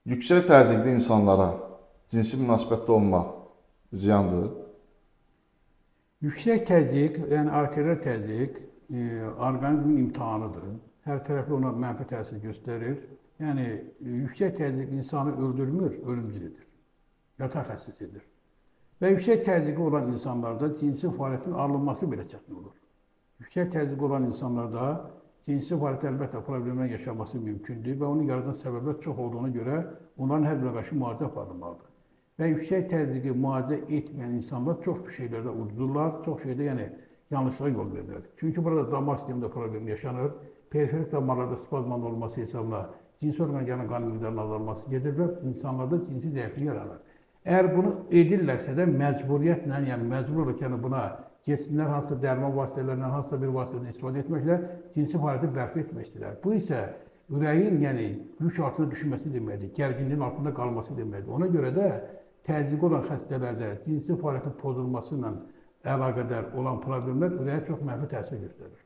Yüksək təzyiqli insanlara cinsi münasibətdə olmaq ziyandır. Yüksək təzyiq, yəni arterial təzyiq orqanizmin imtahanıdır. Hər tərəfli ona mənfi təsir göstərir. Yəni yüksək təzyiq insanı öldürmür, ölümcülüdür. Yataq xəstəsidir. Və yüksək təzyiqi olan insanlarda cinsi fəaliyyətin alınması belə çətin olur. Yüksək təzyiqi olan insanlarda cinsi fəaliyyət əlbəttə problemlər yaşaması mümkündür və onu yaradan səbəblər çox olduğuna görə onların hər birə qarşı müalicə aparılmalıdır. Və yüksək təzyiqi müalicə etməyən insanlar çox şeylərdə udurlar, çox şeydə yəni yanlışlara yol verirlər. Çünki burada damar sistemində problem yaşanır, periferik damarlarda spazmanın olması hesabına cinsi orqana qan miqdarının azalması gedir və insanlarda cinsi zəiflik yaranır. Əgər bunu edirlərsə də məcburiyyətlə, yəni məcbur olaraq buna getsinlər, hansısa dərman vasitələrindən, hansısa bir vasitədən istifadə etməklə cinsi fəaliyyəti bərpa etmək istəyirlər. Bu isə ürəyin yəni yük altına düşməsi deməkdir, gərginliyin altında qalması deməkdir. Ona görə də təzyiqi olan xəstələrdə cinsi fəaliyyətin pozulması ilə əlaqədar olan problemlər ürəyə çox mənfi təsir göstərir.